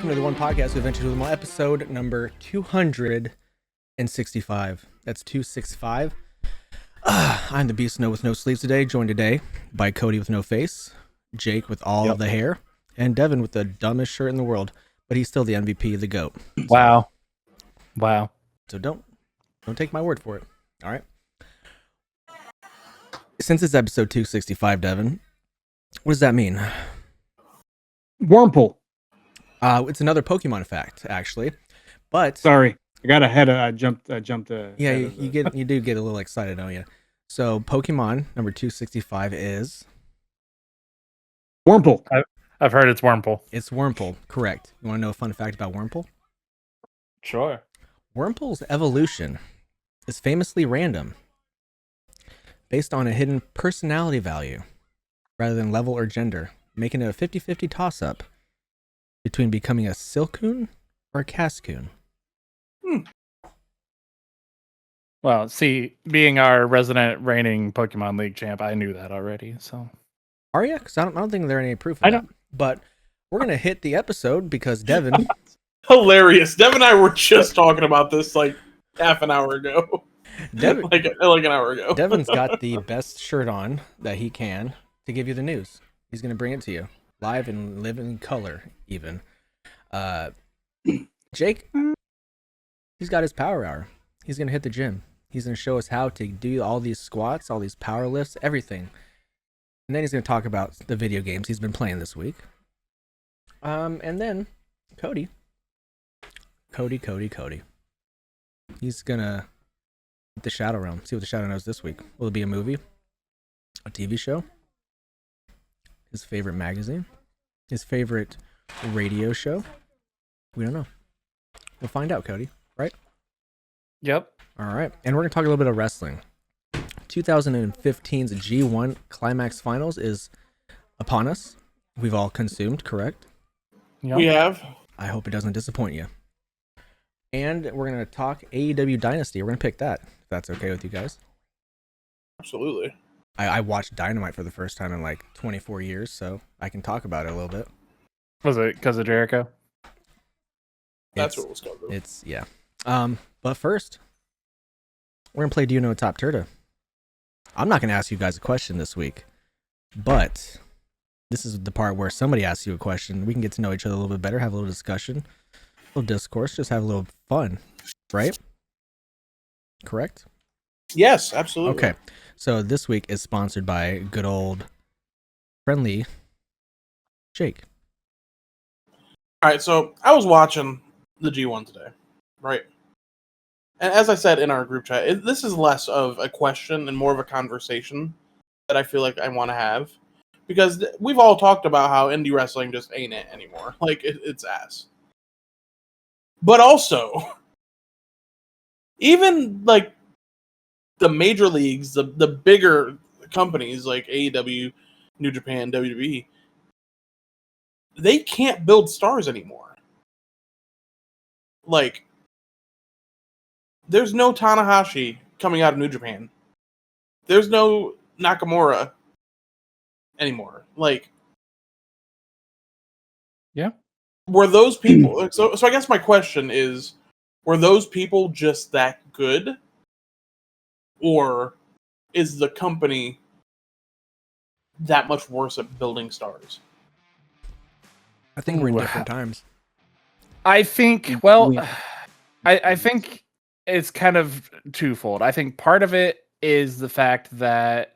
welcome to the One Podcast with Adventures with Mal, episode number 265. That's 265. I'm the Beast Snow with no sleeves today, joined today by Cody with no face, Jake with all the hair, and Devin with the dumbest shirt in the world, but he's still the MVP, the GOAT. Wow. So don't take my word for it. All right. Since it's episode 265, Devin, what does that mean? Wurmple. It's another Pokemon fact, actually. But sorry, I got ahead. I jumped. Yeah, you do get a little excited, don't you? So Pokemon number 265 is Wurmple. I've heard it's Wurmple. It's Wurmple, correct. You want to know a fun fact about Wurmple? Sure. Wurmple's evolution is famously random, based on a hidden personality value rather than level or gender, making it a 50-50 toss-up between becoming a Silcoon or a Cascoon. Well, see, being our resident reigning Pokemon League champ, I knew that already. So, Are you? Because I don't think there are any proof of that. But we're gonna hit the episode because Devin. Hilarious. Devin and I were just talking about this like half an hour ago. Devin, like an hour ago. Devin's got the best shirt on that he can to give you the news. He's gonna bring it to you live and live in color, even. Jake, he's got his power hour. He's gonna hit the gym. He's gonna show us how to do all these squats, all these power lifts, everything. And then he's gonna talk about the video games he's been playing this week. And then Cody. He's gonna hit the Shadow Realm. See what the Shadow knows this week. Will it be a movie? A TV show? His favorite magazine? His favorite radio show? We don't know. We'll find out, Cody, right? Yep. All right. And we're going to talk a little bit of wrestling. 2015's G1 Climax Finals is upon us. We've all consumed, correct? Yep. We have. I hope it doesn't disappoint you. And we're going to talk AEW Dynasty. We're going to pick that, if that's okay with you guys. Absolutely. I watched Dynamite for the first time in like 24 years, so I can talk about it a little bit. Was it because of Jericho? That's what it was called. It's, yeah. But first, we're going to play Do You Know TOPTERTA. I'm not going to ask you guys a question this week, but this is the part where somebody asks you a question. We can get to know each other a little bit better, have a little discussion, a little discourse, just have a little fun, right? Correct? Yes, absolutely. Okay, so this week is sponsored by good old friendly Jake. All right, so I was watching the G1 today, right? And as I said in our group chat, this is less of a question and more of a conversation that I feel like I want to have. Because we've all talked about how indie wrestling just ain't it anymore. Like, it's ass. But also, even, like, the major leagues, the bigger companies like AEW, New Japan, WWE, they can't build stars anymore. Like, there's no Tanahashi coming out of New Japan. There's no Nakamura anymore. Like, yeah. Were those people... So I guess my question is, were those people just that good? Or is the company that much worse at building stars? I think we're in different times. I think, well, I think it's kind of twofold. I think part of it is the fact that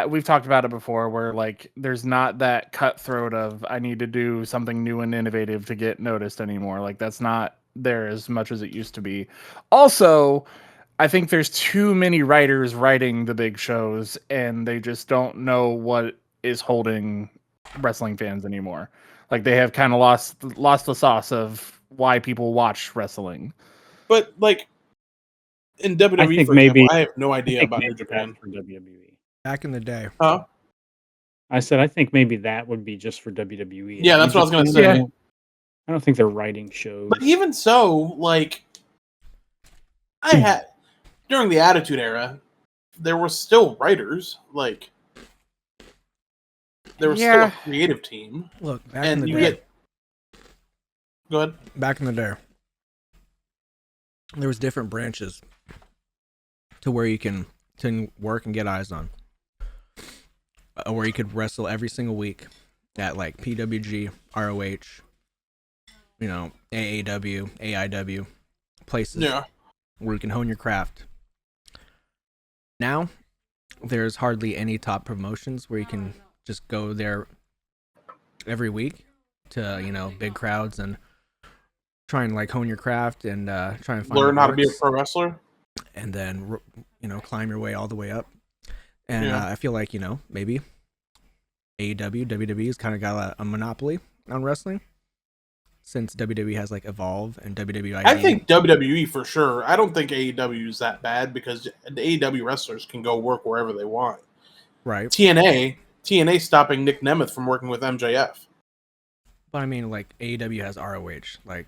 we've talked about it before, where like there's not that cutthroat of I need to do something new and innovative to get noticed anymore. Like that's not there as much as it used to be. Also, I think there's too many writers writing the big shows, and they just don't know what is holding wrestling fans anymore. Like they have kind of lost the sauce of why people watch wrestling. But like in WWE, for example, I have no idea about New Japan. For WWE. Back in the day. Huh? I said I think maybe that would be just for WWE. Yeah, that's what I was going to say. I don't think they're writing shows. But even so, like, I had... During the Attitude Era, there were still writers. Like, there was still a creative team. Look, back in the day. Go ahead. Back in the day, there was different branches to where you can work and get eyes on, where you could wrestle every single week at like PWG, ROH, AAW, AIW places where you can hone your craft. Now, there's hardly any top promotions where you can just go there every week to big crowds and try and like hone your craft and try and find learn how to be a pro wrestler, and then climb your way all the way up. And I feel like maybe AEW, WWE has kind of got a monopoly on wrestling since WWE has like Evolve and WWE. I think WWE for sure. I don't think AEW is that bad because the AEW wrestlers can go work wherever they want. Right. TNA stopping Nick Nemeth from working with MJF. But I mean, like AEW has ROH, like.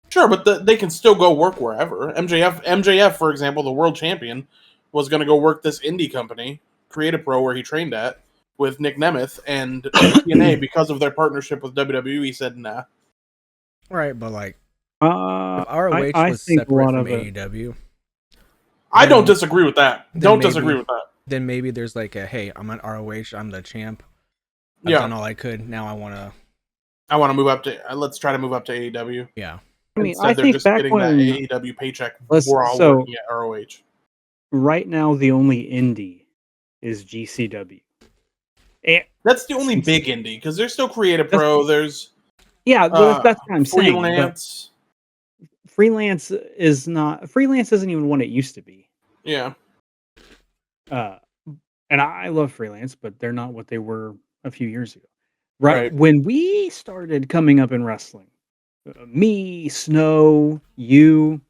Sure, but they can still go work wherever. MJF, for example, the world champion, was going to go work this indie company, Creative Pro, where he trained at, with Nick Nemeth, and TNA, because of their partnership with WWE, said nah. Right, but like, if ROH I was think separate a lot from of it. AEW, I don't disagree with that. Don't disagree with that. Then maybe there's like hey, I'm on ROH, I'm the champ. I've done all I could. Now I want to move up to. Let's try to move up to AEW. Yeah. I mean, Instead, I they're think just back getting when that AEW paycheck while working at ROH. Right now, the only indie is GCW. And that's the only big indie because there's still Creative Pro. There's that's what I'm saying. Freelance. Freelance is not. Freelance isn't even what it used to be. Yeah. And I love Freelance, but they're not what they were a few years ago. Right. When we started coming up in wrestling, me, Snow, you,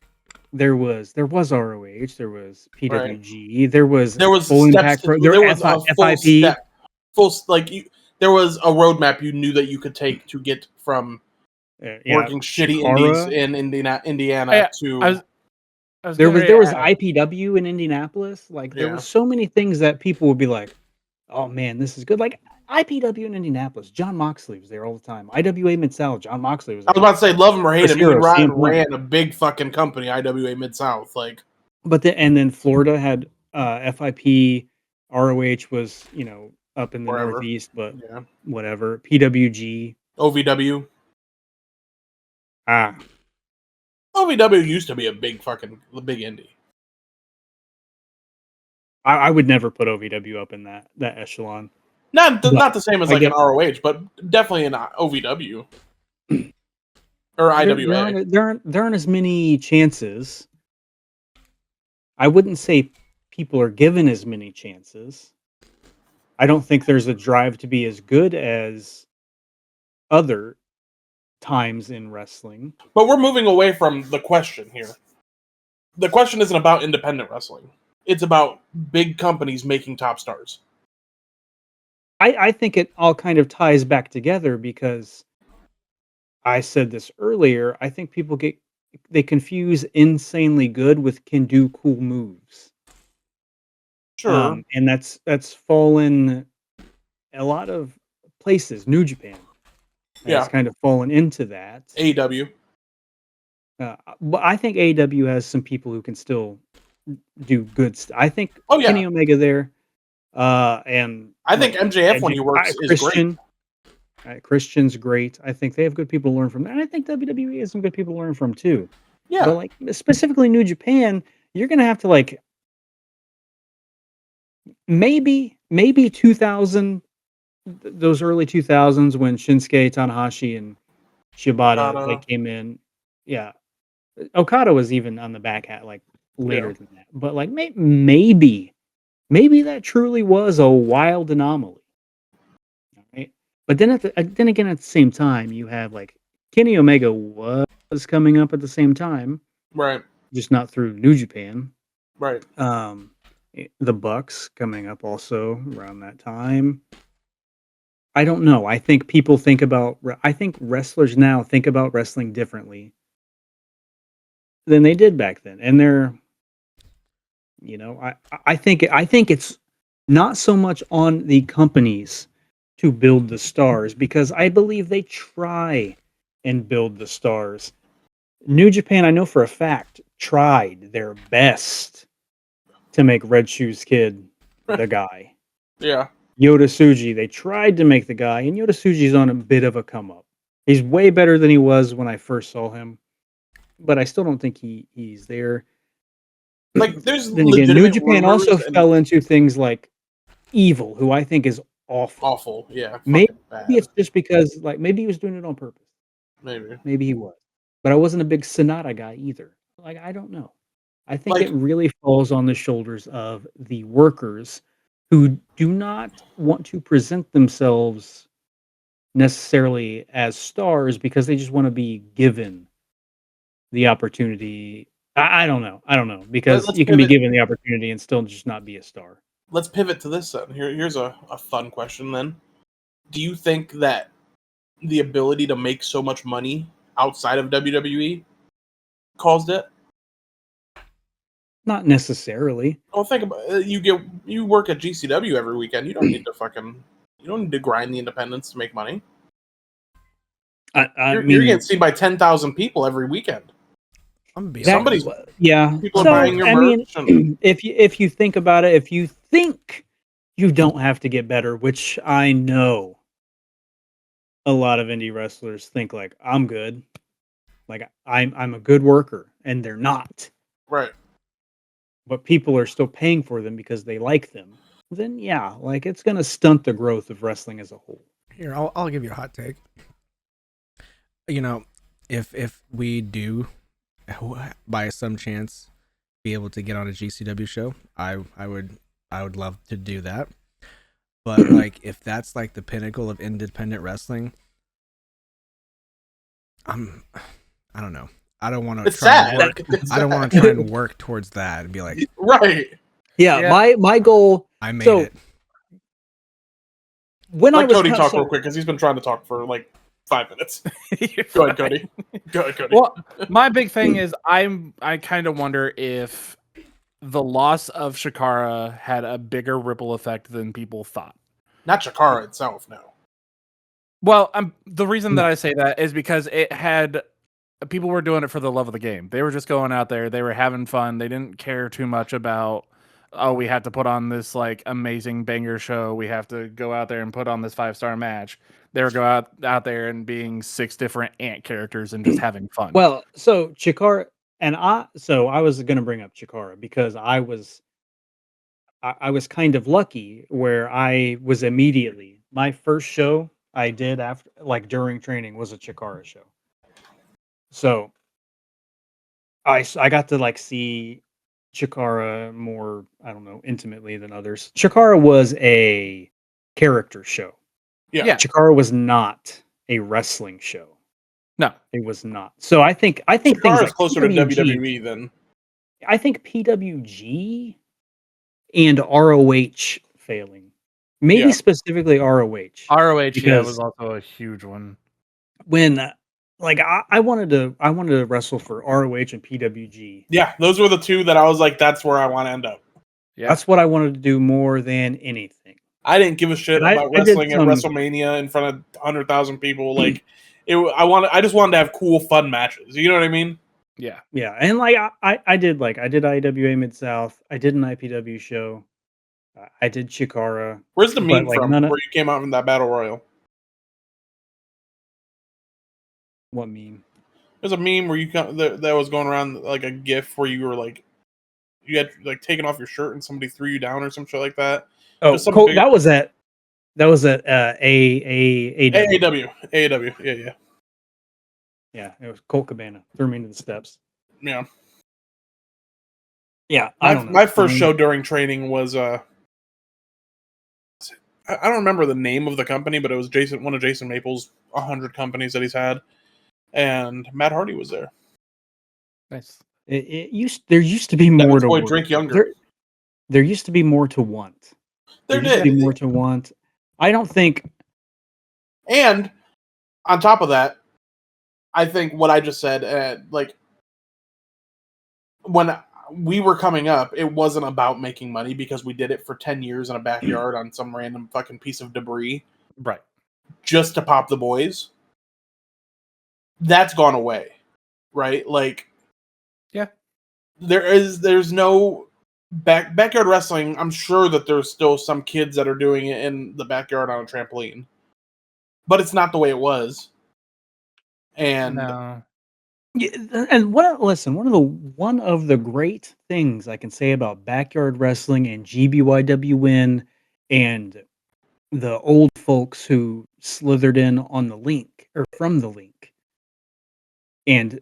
there was ROH, there was PWG, there was Full Impact Pro, there was FIP. There was a roadmap you knew that you could take to get from working shitty indies in Indiana to. There was IPW in Indianapolis. Like there were so many things that people would be like, "Oh man, this is good." Like IPW in Indianapolis, John Moxley was there all the time. IWA Mid-South, John Moxley was there. I was about to say, love him or hate him, he ran a big fucking company, IWA Mid-South. Like, and then Florida had FIP, ROH was up in the Northeast, but whatever. PWG, OVW. OVW used to be a big indie. I would never put OVW up in that echelon. Not the same as like an ROH, but definitely an OVW or IWA. There aren't as many chances. I wouldn't say people are given as many chances. I don't think there's a drive to be as good as other times in wrestling. But we're moving away from the question here. The question isn't about independent wrestling. It's about big companies making top stars. I think it all kind of ties back together because I said this earlier. I think people they confuse insanely good with can do cool moves. Sure. And that's fallen a lot of places. New Japan has kind of fallen into that. AEW. But I think AEW has some people who can still do good stuff. I think Kenny Omega there. And I think MJF when he works is great. Christian's great. I think they have good people to learn from. And I think WWE has some good people to learn from too. Yeah. But like specifically New Japan, you're gonna have to like maybe 2000, those early 2000s when Shinsuke, Tanahashi, and Shibata they came in. Yeah, Okada was even on the back hat like later than that. But like maybe that truly was a wild anomaly. Right? But then again at the same time, you have like Kenny Omega was coming up at the same time. Right. Just not through New Japan. Right. The Bucks coming up also around that time. I don't know. I think I think wrestlers now think about wrestling differently than they did back then. And they're I think it's not so much on the companies to build the stars because I believe they try and build the stars. New Japan, I know for a fact, tried their best to make Red Shoes Kid the guy. Yeah. Yoda Tsuji, they tried to make the guy, and Yoda Tsuji's on a bit of a come up. He's way better than he was when I first saw him, but I still don't think he's there. Like, there's Then again, New legitimate Japan rumors also and fell into things like Evil, who I think is awful. awful. Yeah. Maybe Fucking bad. it's just because, like, maybe he was doing it on purpose. Maybe. Maybe he was. But I wasn't a big Sonata guy either. Like, I don't know. I think Like- it really falls on the shoulders of the workers who do not want to present themselves necessarily as stars because they just want to be given the opportunity. I don't know. I don't know. Because Let's you can be pivot. given the opportunity and still just not be a star. Let's pivot to this then. Here's a fun question then. Do you think that the ability to make so much money outside of WWE caused it? Not necessarily. Well, think about it. You work at GCW every weekend. You don't need to grind the independents to make money. I You're mean, getting seen by 10,000 people every weekend. I'm gonna be that- somebody's- yeah. People So, are buying your I mean, merch. And, if you think about it, if you think you don't have to get better, which I know a lot of indie wrestlers think, like, I'm good, like I'm a good worker, and they're not, right. but people are still paying for them because they like them, then yeah, like, it's gonna stunt the growth of wrestling as a whole. Here, I'll give you a hot take. You know, if we do, by some chance, be able to get on a GCW show, I would love to do that. But like, if that's like the pinnacle of independent wrestling, I don't know. I don't want to It's try sad. and work. It's I don't want sad. to try and work towards that and be like, Right. Yeah, Yeah. my goal. I made So, it. When I Let was Cody talk so- real quick because he's been trying to talk for like 5 minutes. You're Go ahead, fine. Cody. Go ahead, Cody. Well, my big thing is I kind of wonder if the loss of Shikara had a bigger ripple effect than people thought. Not Chikara itself, no. Well, the reason that I say that is because it had people were doing it for the love of the game. They were just going out there, they were having fun. They didn't care too much about, oh, we have to put on this like amazing banger show. We have to go out there and put on this 5-star match. They were go out there and being 6 different ant characters and just having fun. Well, so Chikara and I was going to bring up Chikara because I was kind of lucky where I was immediately my first show I did after, like, during training, was a Chikara show. So I got to like see Chikara more, I don't know, intimately than others. Chikara was a character show. Yeah. Chikara was not a wrestling show. No. It was not. So I think things Chikara is like closer to PWG WWE than. I think PWG and ROH failing. Maybe Yeah. specifically ROH. ROH because- was also a huge one. When like I wanted to wrestle for ROH and PWG. Yeah, those were the two that I was like, that's where I want to end up. Yeah. That's what I wanted to do more than anything. I didn't give a shit And I about did wrestling at some- WrestleMania in front of 100,000 people. Like, I just wanted to have cool, fun matches. You know what I mean? Yeah. Yeah, and like I did IWA Mid-South. I did an IPW show. I did Chikara. Where's the But, meme like, from none of- where you came out from that battle royal? What meme? There's a meme where that was going around like a GIF where you were like, you had like taken off your shirt and somebody threw you down or some shit like that. Oh, Just some Colt, big- that was at AEW. AEW. Yeah. Yeah, it was Colt Cabana. Threw me into the steps. Yeah. Yeah, I don't know. My first show during training was I don't remember the name of the company, but it was one of Jason Maple's 100 companies that he's had, and Matt Hardy was there. Nice. There used to be more Devin's to boy want. Drink Younger. There used to be more to want. There used to did. be more to want. I don't think. And on top of that, I think what I just said, like when we were coming up, it wasn't about making money because we did it for 10 years in a backyard on some random fucking piece of debris Right. just to pop the boys. that's gone away, right? Like, yeah, there's no backyard wrestling. I'm sure that there's still some kids that are doing it in the backyard on a trampoline, but it's not the way it was. And no. Yeah, and one of the great things I can say about backyard wrestling and GBYWN and the old folks who slithered in on the link or from the link, and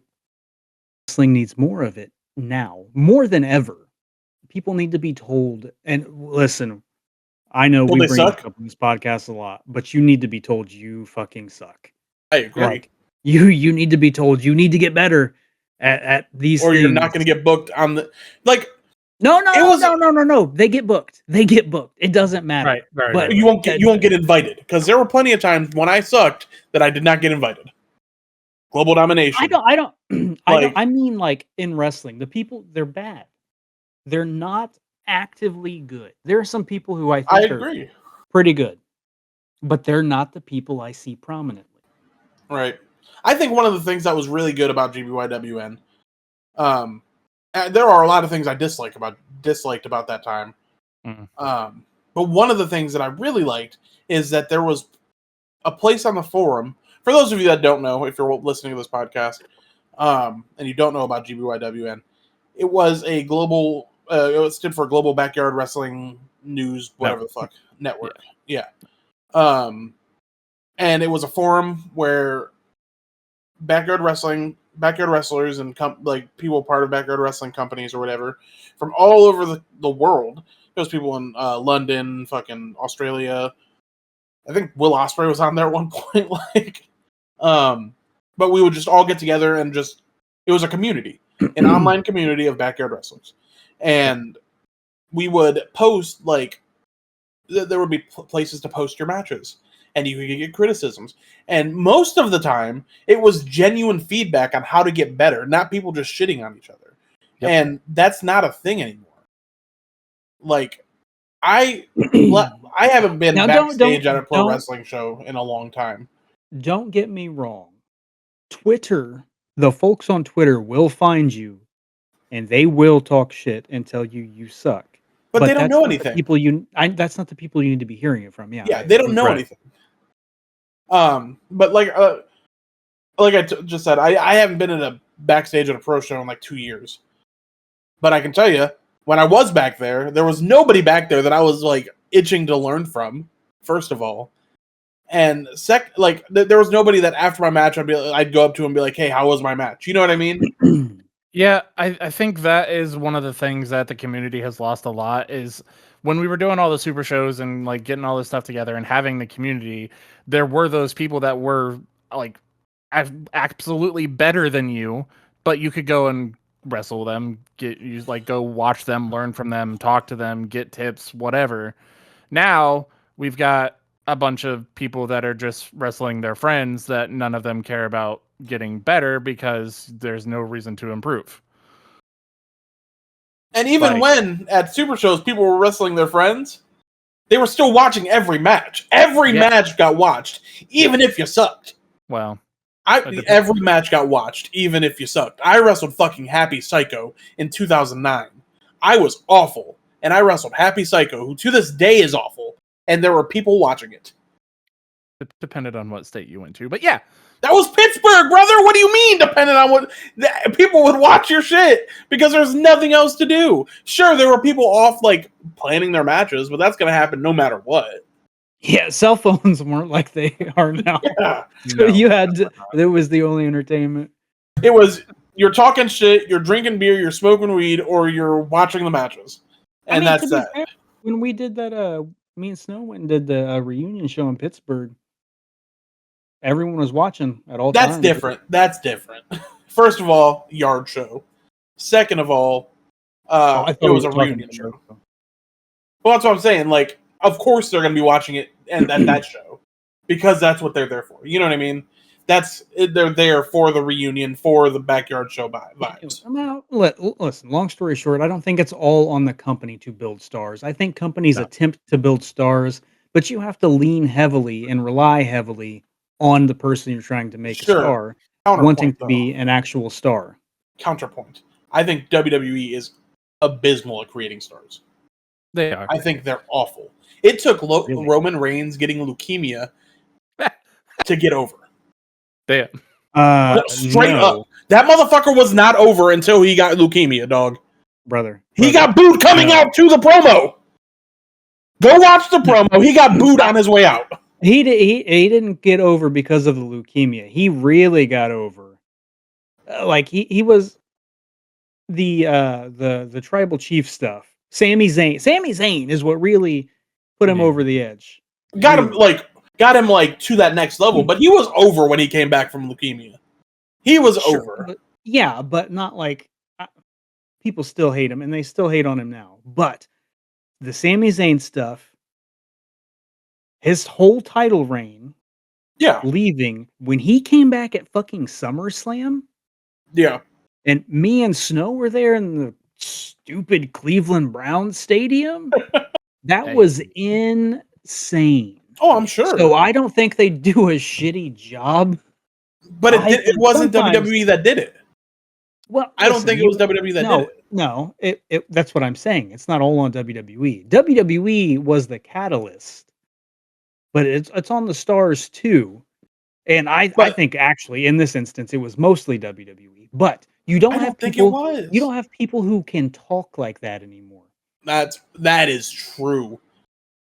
wrestling needs more of it now more than ever. People need to be told. And listen, I know Well, we they bring this suck. up in this podcast a lot, but you need to be told you fucking suck. I agree. Like you need to be told you need to get better at these Or things. you're not going to get booked on the like. No. was- They get booked. It doesn't matter. Right. But You won't get invited, because there were plenty of times when I sucked that I did not get invited. Global domination. I mean, like in wrestling, the people, they're bad. They're not actively good. There are some people who I think are agree. pretty good, but they're not the people I see prominently. Right. I think one of the things that was really good about GBYWN, there are a lot of things I disliked about that time. But one of the things that I really liked is that there was a place on the forum. For those of you that don't know, if you're listening to this podcast, and you don't know about GBYWN, it was a global. It stood for Global Backyard Wrestling News, whatever the fuck network. Yeah. And it was a forum where backyard wrestlers, and like people part of backyard wrestling companies or whatever from all over the world. Those people in London, fucking Australia. I think Will Ospreay was on there at one point. But we would just all get together and it was a community, an online community of backyard wrestlers, and we would post there would be places to post your matches, and you could get criticisms. And most of the time, it was genuine feedback on how to get better, not people just shitting on each other. Yep. And that's not a thing anymore. Like, I haven't been backstage at a pro wrestling show in a long time. Don't get me wrong. Twitter, the folks on Twitter will find you, and they will talk shit and tell you suck. But they don't know anything. That's not the people you need to be hearing it from. Yeah, they don't know anything. But like I just said, I haven't been in a backstage at a pro show in like 2 years. But I can tell you, when I was back there was nobody back there that I was like itching to learn from. First of all, and there was nobody that after my match I'd go up to him and be like, "Hey, how was my match?" You know what I mean? Yeah, I think that is one of the things that the community has lost a lot is when we were doing all the super shows and like getting all this stuff together and having the community, there were those people that were like absolutely better than you, but you could go and wrestle them, go watch them, learn from them, talk to them, get tips, whatever. Now we've got a bunch of people that are just wrestling their friends that none of them care about getting better because there's no reason to improve. And even when at super shows people were wrestling their friends, they were still watching every match. Every match got watched, even if you sucked. Well, every match got watched, even if you sucked. I wrestled fucking Happy Psycho in 2009. I was awful, and I wrestled Happy Psycho, who to this day is awful, and there were people watching it. It depended on what state you went to, but yeah. That was Pittsburgh, brother! What do you mean, depending on what... People would watch your shit, because there's nothing else to do. Sure, there were people off, like, planning their matches, but that's gonna happen no matter what. Yeah, cell phones weren't like they are now. Yeah. So it was the only entertainment. It was, you're talking shit, you're drinking beer, you're smoking weed, or you're watching the matches. And that's that. Fair, when we did that, me and Snow went and did the reunion show in Pittsburgh, everyone was watching at all times. That's different. First of all, yard show. Second of all, it was a reunion show. Well, that's what I'm saying. Like, of course they're going to be watching it and at that show, because that's what they're there for. You know what I mean? They're there for the reunion, for the backyard show vibes. Listen, long story short, I don't think it's all on the company to build stars. I think companies attempt to build stars, but you have to lean heavily and rely heavily on the person you're trying to make a star. wanting to be an actual star. Counterpoint. I think WWE is abysmal at creating stars. They are. I think they're awful. It took Roman Reigns getting leukemia to get over. Damn. Straight up. That motherfucker was not over until he got leukemia, dog. Brother. He got booed coming out to the promo. Go watch the promo. He got booed on his way out. He didn't get over because of the leukemia. He really got over. Like he was the tribal chief stuff. Sami Zayn is what really put him over the edge. Got him to that next level, but he was over when he came back from leukemia. He was over. But not like people still hate him, and they still hate on him now. But the Sami Zayn stuff, his whole title reign, leaving when he came back at fucking SummerSlam, and me and Snow were there in the stupid Cleveland Browns stadium. That was insane. Oh, I'm sure. So I don't think they do a shitty job. But it wasn't WWE that did it. Well, I don't think it was WWE that did it. No, that's what I'm saying. It's not all on WWE. WWE was the catalyst, but it's on the stars too. And I think actually in this instance it was mostly WWE. But you don't have people who can talk like that anymore. That is true.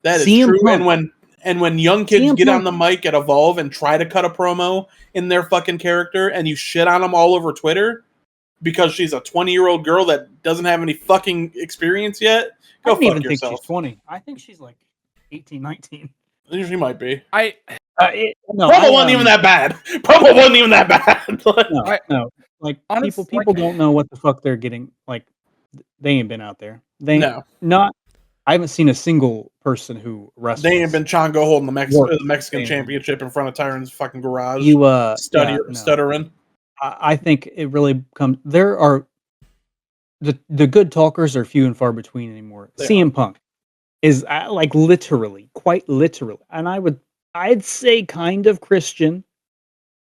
That is true. Punk. And when young kids get on the mic at Evolve and try to cut a promo in their fucking character, and you shit on them all over Twitter because she's a 20-year-old girl that doesn't have any fucking experience yet, go fuck yourself. I don't even think she's 20. I think she's like 18, 19. She might be. Promo wasn't even that bad. Promo wasn't even that bad. No. Like honestly, people don't know what the fuck they're getting. Like they ain't been out there. I haven't seen a single person who wrestles. They ain't been Chongo holding the Mexican championship in front of Tyron's fucking garage. Stuttering. I think it really comes. There are the good talkers are few and far between anymore. CM Punk is like quite literally, and I'd say kind of Christian,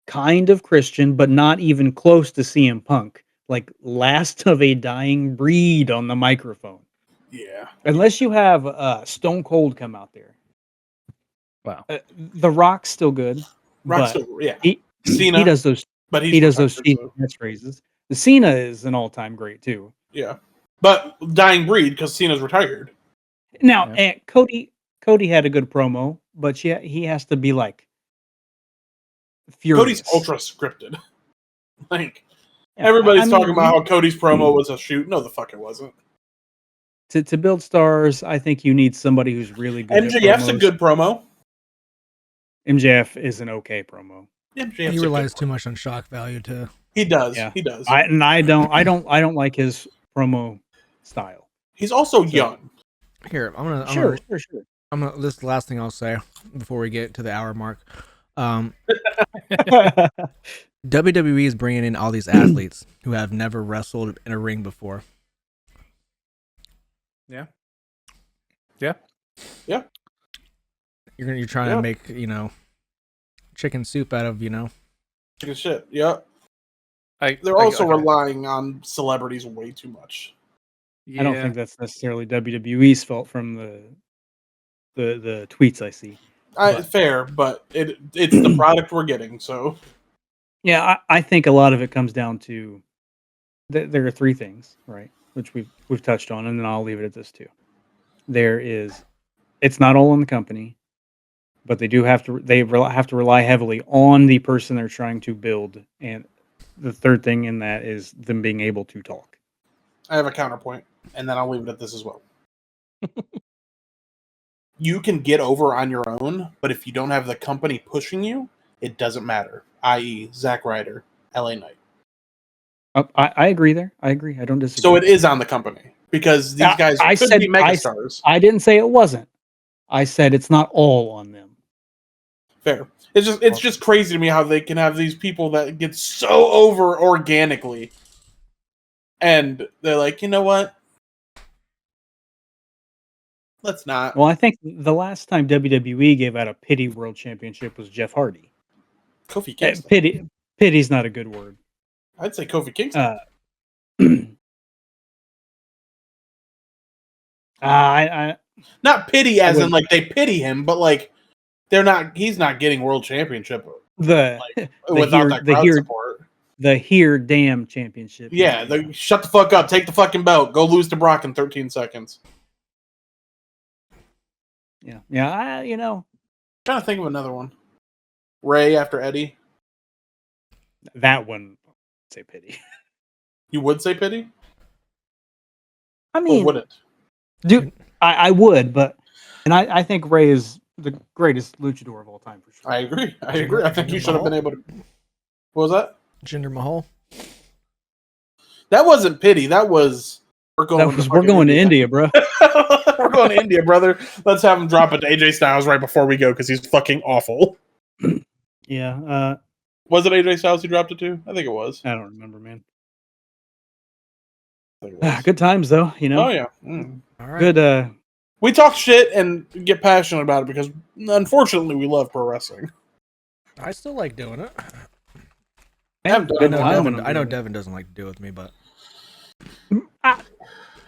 but not even close to CM Punk. Like last of a dying breed on the microphone. Yeah. Unless you have Stone Cold come out there. Wow. The Rock's still good. Cena. He does those. But he does those catchphrases. The Cena is an all-time great too. Yeah, but dying breed because Cena's retired. Now, Cody had a good promo, but he has to be like furious. Cody's ultra scripted. Like everybody's talking about how Cody's promo was a shoot. No, the fuck it wasn't. To build stars, I think you need somebody who's really good. MJF's a good promo. MJF is an okay promo. He relies too much on shock value too. He does. Yeah. He does. I don't like his promo style. He's also young. Here, I'm Sure. This is the last thing I'll say before we get to the hour mark. WWE is bringing in all these athletes who have never wrestled in a ring before. Yeah. You're trying to make chicken soup out of chicken shit. Yeah. They're also relying on celebrities way too much. Yeah. I don't think that's necessarily WWE's fault from the tweets I see. Fair, but it's the product we're getting. So yeah, I think a lot of it comes down to there are three things, right? Which we've touched on, and then I'll leave it at this too. It's not all on the company, but they have to rely heavily on the person they're trying to build, and the third thing in that is them being able to talk. I have a counterpoint, and then I'll leave it at this as well. You can get over on your own, but if you don't have the company pushing you, it doesn't matter. I.e., Zack Ryder, LA Knight. I agree there. I agree. I don't disagree. So it is on the company because these guys could be megastars. I didn't say it wasn't. I said it's not all on them. Fair. It's just crazy to me how they can have these people that get so over organically, and they're like, you know what? Let's not. Well, I think the last time WWE gave out a pity world championship was Jeff Hardy. Kofi Kingston. Pity's not a good word. I'd say Kofi Kingston. I Not pity as in wouldn't- like they pity him, but like they're not. He's not getting world championship the without that crowd support. the here damn championship. Yeah, shut the fuck up. Take the fucking belt. Go lose to Brock in 13 seconds. Yeah. Trying to think of another one. Ray after Eddie. That one. I'd say Pity. You would say pity, I or mean, wouldn't? dude, I would, but I think Ray is the greatest luchador of all time for sure. I agree. I think you should have been able to. What was that? Jinder Mahal. That wasn't pity. That was we're going to India, bro. We're going to India, brother. Let's have him drop it to AJ Styles right before we go because he's fucking awful. Yeah. Was it AJ Styles who dropped it to? I think it was. I don't remember, man. I think it was. Good times though, Oh yeah. Mm. All right. Good. We talk shit and get passionate about it because unfortunately we love pro wrestling. I still like doing it. I know Devin doesn't like to do it with me, but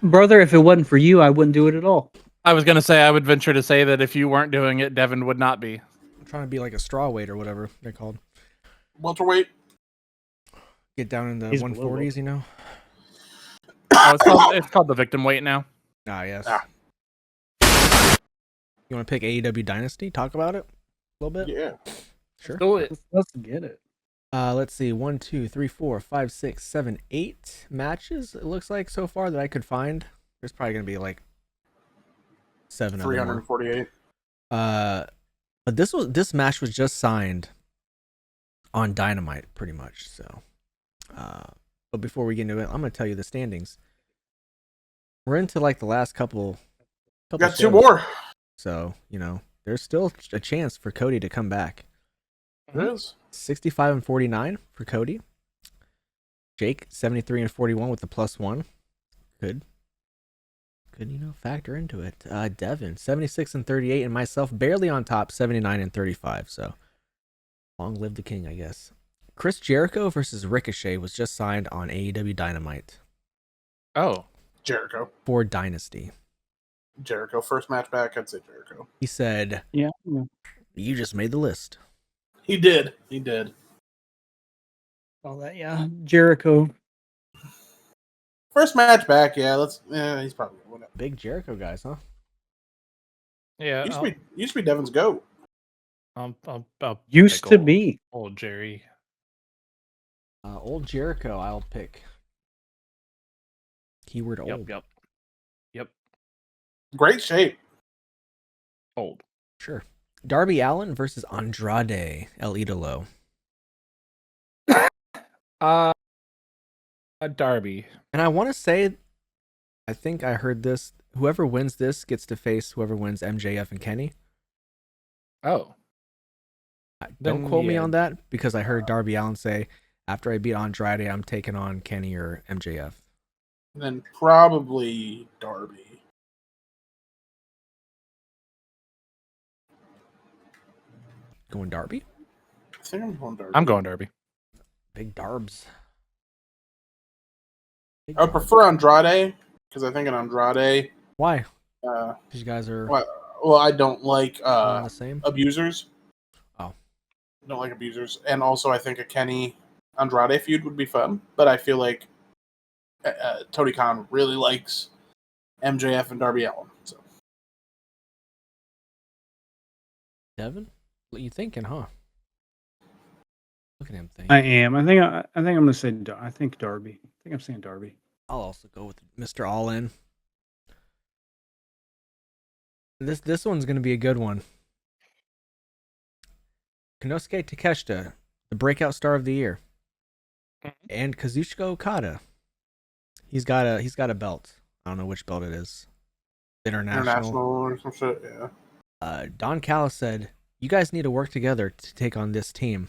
Brother, if it wasn't for you, I wouldn't do it at all. I was gonna say I would venture to say that if you weren't doing it, Devin would not be. I'm trying to be like a straw weight or whatever they're called. Welterweight. Get down in the He's 140s, you know. Oh, it's called the victim weight now. Ah, yes. Ah. You want to pick AEW Dynasty? Talk about it a little bit? Yeah. Sure. Do it. Let's get it. Let's see. 1, 2, 3, 4, 5, 6, 7, 8 matches. It looks like so far that I could find. There's probably gonna be like 7 of them. 348. But this match was just signed on Dynamite, pretty much. So, but before we get into it, I'm gonna tell you the standings. We're into like the last couple Got two shows. more. So, there's still a chance for Cody to come back. It is. 65 and 49 for Cody. Jake 73 and 41 with the +1. Could factor into it. Devin 76 and 38 and myself barely on top 79 and 35. So long live the king, I guess. Chris Jericho versus Ricochet was just signed on AEW Dynamite. Oh, Jericho. For Dynasty. Jericho. First match back, I'd say Jericho. He said, Yeah. "You just made the list." He did. All that, yeah. Jericho. First match back, yeah. He's probably gonna win it. Big Jericho guys, huh? yeah. Used to be Devin's GOAT. I'll Used pick to be. old Jerry. Old Jericho, I'll pick. Keyword old. Yep. Great shape. Old. Sure. Darby Allin versus Andrade El Idolo. Darby. And I want to say, I think I heard this. Whoever wins this gets to face whoever wins MJF and Kenny. Oh. Don't quote me on that because I heard Darby Allin say, after I beat Andrade, I'm taking on Kenny or MJF. Then probably Darby. Going Darby? I think I'm going Darby. I'm going Darby. Big Darbs. I would prefer Andrade because I think in Andrade. Why? Because you guys are well, I don't like the same. abusers. Oh. Don't like abusers, and also I think a Kenny Andrade feud would be fun. But I feel like Tony Khan really likes MJF and Darby Allin. So Devin, what you thinking, huh? Look at him thinking. I am. I think I'm gonna say. I think Darby. I think I'm saying Darby. I'll also go with Mr. All In. This one's gonna be a good one. Konosuke Takeshita, the breakout star of the year, and Kazuchika Okada. He's got a belt. I don't know which belt it is. International or some shit. Yeah. Don Callis said, "You guys need to work together to take on this team,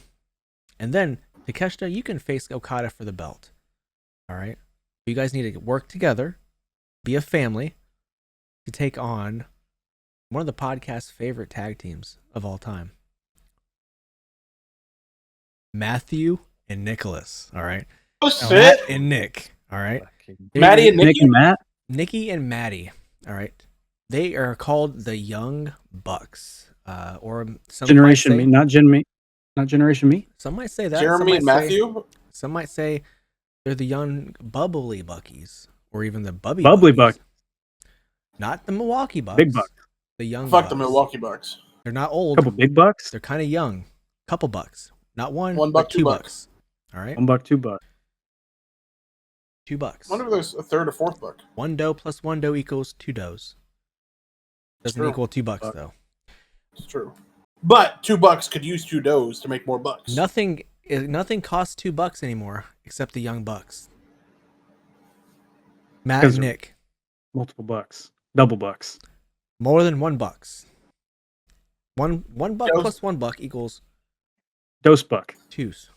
and then Takeshita, you can face Okada for the belt. All right, you guys need to work together, be a family, to take on one of the podcast's favorite tag teams of all time, Matthew and Nicholas. All right. Oh Now, shit! Matt and Nick. All right. Maddie and Nick Nikki. and Matt. Nikki and Maddie. All right. They are called the Young Bucks. Or some Generation might say, Me, not Gen Me, not Generation Me. Some might say that. Jeremy and some might say, Matthew. some might say they're the young bubbly Buckies, or even the Bubbly Bubbly Buckies. Buck, Not the Milwaukee Bucks. Big Buck. The young Fuck Bucks. the Milwaukee Bucks. They're not old. Couple big bucks. They're kind of young. Couple bucks. Not one, $1, but $2. $2. All right. $1, $2. $2. I wonder if there's a third or fourth buck. One dough plus one dough equals two doughs. Doesn't True. equal $2 Buck. though. It's true. But $2 could use 2 doughs to make more bucks. Nothing costs $2 anymore except the Young Bucks. Matt and Nick. Multiple bucks. Double bucks. More than $1. One buck Dose- plus $1 equals Dose Buck. twos.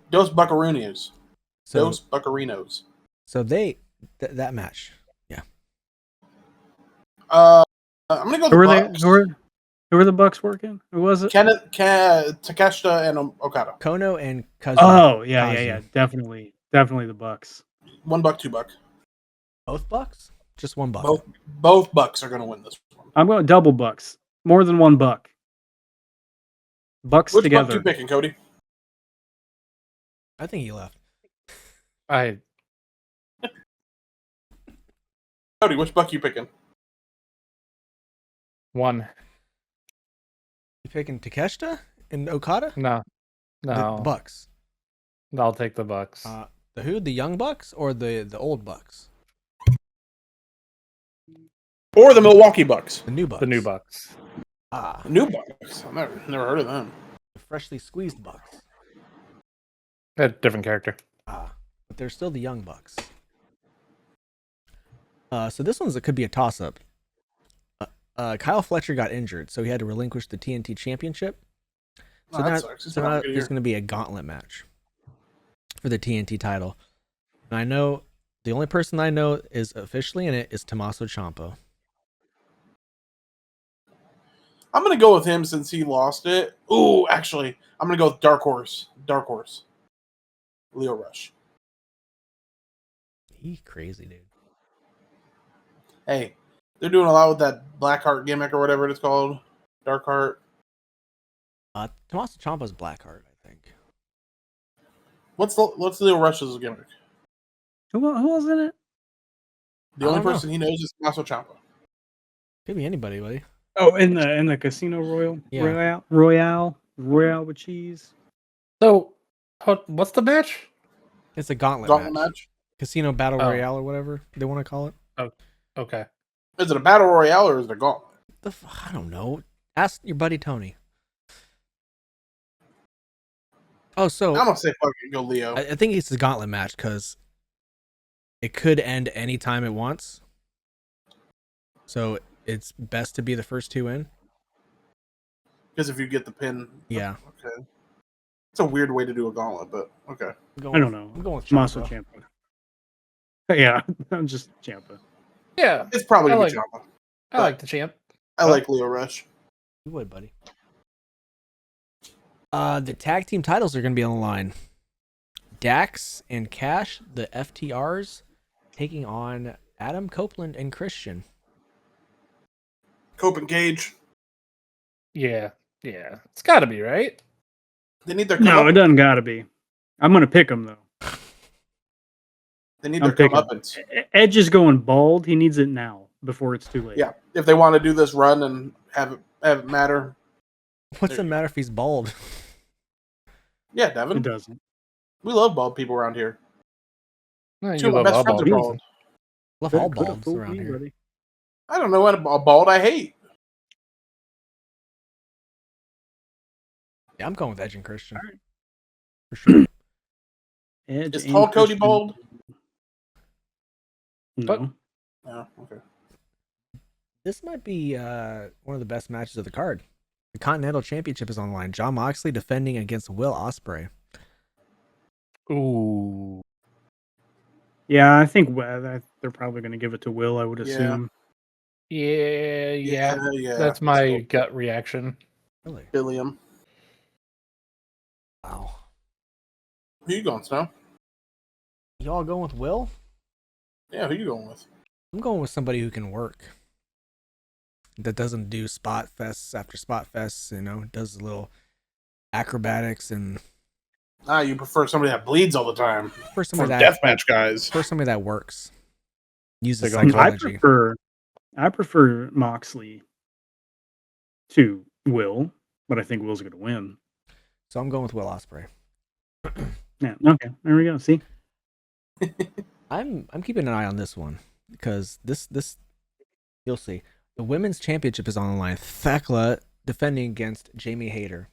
Dos Buccaroonios. So Dos Buccarinos. that match. Yeah. I'm gonna go Who with were the they? Bucks. Who were the Bucks working? Who was it? Takeshita and Okada. Kono and Kazu. Oh yeah, Kazu. definitely the Bucks. $1, $2. Both bucks? Just $1. Both Bucks are gonna win this one. I'm going double bucks. More than $1. Bucks Which together. buck you picking, Cody? I think he left. I Cody, which buck you picking? won. You picking Takeshita and Okada? No. The Bucks. I'll take the Bucks. The who? The Young Bucks or the old Bucks? Or the Milwaukee Bucks? The new Bucks. The new Bucks. New Bucks. I've never heard of them. The freshly squeezed Bucks. A different character. But they're still the Young Bucks. So this could be a toss-up. Kyle Fletcher got injured, so he had to relinquish the TNT Championship. So that now, sucks. It's so not now good there's here. going to be a gauntlet match for the TNT title. And I know the only person I know is officially in it is Tommaso Ciampa. I'm gonna go with him since he lost it. Ooh, actually, I'm gonna go with Dark Horse. Dark Horse. Leo Rush. He crazy, dude. Hey, they're doing a lot with that Blackheart gimmick or whatever it's called. Dark Heart. Tommaso Ciampa's Blackheart, I think. What's Leo Rush's gimmick? Who was in it? The I only don't know. person he knows is Tommaso Ciampa. Could be anybody, buddy. Oh, in the Casino Royale with cheese. So, what's the match? It's a gauntlet, Gauntlet match. match? Casino Battle Oh. Royale or whatever they want to call it. Okay. Is it a battle royale or is it a gauntlet? I don't know. Ask your buddy Tony. Oh, so I'm gonna say fucking go Leo. I think it's a gauntlet match because it could end any time it wants. So it's best to be the first two in. Because if you get the pin, Yeah. okay. It's a weird way to do a gauntlet, but okay. I don't know. I'm going with Tommaso Ciampa. Ciampa. Yeah, I'm just Ciampa. Yeah. It's probably I gonna be like- Ciampa. I like the champ. I like Leo Rush. You would, buddy. The tag team titles are going to be on the line. Dax and Cash, the FTRs, taking on Adam Copeland and Christian. Cope and Cage. Yeah. It's got to be, right? They need their No, it doesn't gotta be. I'm gonna pick him though. They need I'm their picking. comeuppance. Edge is going bald. He needs it now before it's too late. Yeah, if they want to do this run and have it matter. What's the matter if he's bald? Yeah, It Devin. doesn't. We love bald people around here. No, Two you of my love best friends all are balls. bald. Love all Could've balds fooled around me, here. buddy. I don't know what a bald I hate. Yeah, I'm going with Edge and Christian. Alright. For sure. Edge Is and tall Cody Christian. bald? No. No. Okay. This might be one of the best matches of the card. The Continental Championship is on the line. Jon Moxley defending against Will Ospreay. Ooh. Yeah, I think they're probably going to give it to Will. I would Yeah. assume. Yeah. Yeah. That's my gut reaction. Really? Billiam. Wow. Who you going, Snow? Y'all going with Will? Yeah, who you going with? I'm going with somebody who can work. That doesn't do spot fests after spot fests, does a little acrobatics and You prefer somebody that bleeds all the time. for somebody For that deathmatch guys. for somebody that works. Uses They're going psychology. I prefer Moxley to Will, but I think Will's going to win. So I'm going with Will Ospreay. Yeah. Okay. There we go. See. I'm keeping an eye on this one because this you'll see. The women's championship is on the line. Thekla defending against Jamie Hayter.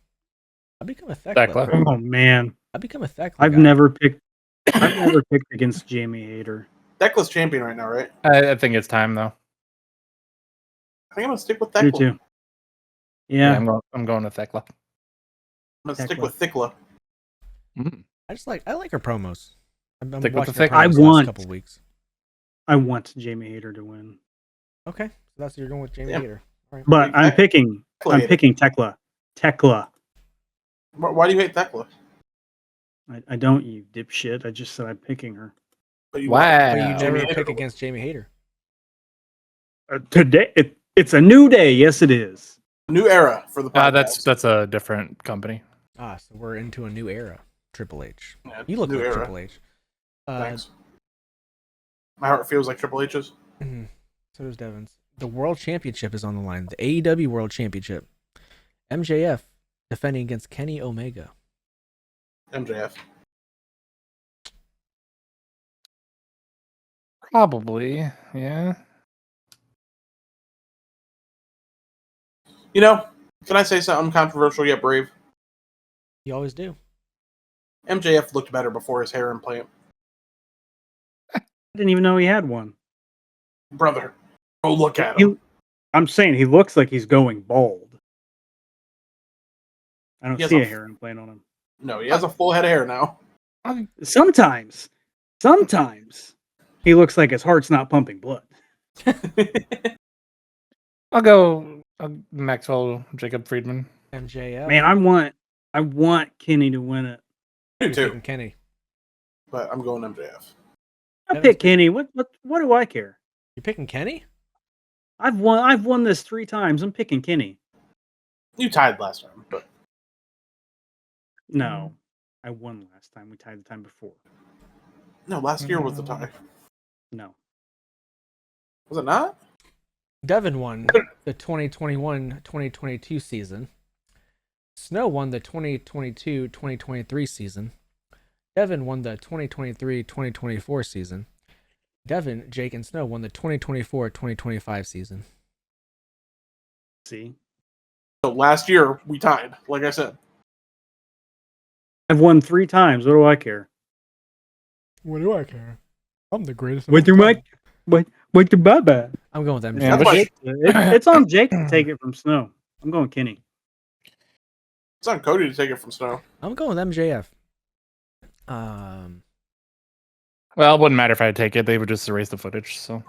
I become a Thekla. Oh man. I become a Thekla. I've never picked against Jamie Hayter. Thecla's champion right now, right? I think it's time though. I think I'm gonna stick with You Thekla. too. Yeah, Yeah. I'm going with Thekla. I'm gonna stick Thekla. with Thekla. I like her promos. I'm Stick with watching the her Thekla. promos the last couple weeks. I want Jamie Hayter to win. Okay, so that's you're going with Jamie Yeah. Hayter. All right. But I'm picking Thekla. Tekla. Why do you hate Thekla? I don't, you dipshit. I just said I'm picking her. But you Wow. But you Jamie never Hayter pick to win. against Jamie Hayter. Today it's a new day. Yes, it is. New era for the podcast. That's a different company. So we're into a new era. Triple H. Yeah, You look new like era. Triple H. Thanks. My heart feels like Triple H's. So does Devin's. The World Championship is on the line. The AEW World Championship. MJF defending against Kenny Omega. MJF. Probably, yeah. Can I say something controversial yet brave? You always do. MJF looked better before his hair implant. I didn't even know he had one. Brother, go look at him. I'm saying he looks like he's going bald. I don't He has see a a hair implant on him. No, he has a full head of hair now. Sometimes he looks like his heart's not pumping blood. I'll go Maxwell Jacob Friedman. MJF. Man, I want Kenny to win it. Me You're too, picking Kenny. but I'm going MJF. I Devin's pick Kenny. What do I care? You're picking Kenny? I've won this 3 times. I'm picking Kenny. You tied last time, but No, I won last time. We tied the time before. no, last year was the tie. No. Was it not? Devin won the 2021-2022 season. Snow won the 2022-2023 season. Devin won the 2023-2024 season. Devin, Jake, and Snow won the 2024-2025 season. See, So last year we tied, like I said. I've won 3 times. What do I care? What do I care? I'm the greatest. What do I? What the baba? I'm going with MJF. Yeah, That's which- why It's on Jake to take it from Snow. I'm going Kenny. it's on Cody to take it from Snow. I'm going with MJF. Well, it wouldn't matter if I take it. They would just erase the footage. So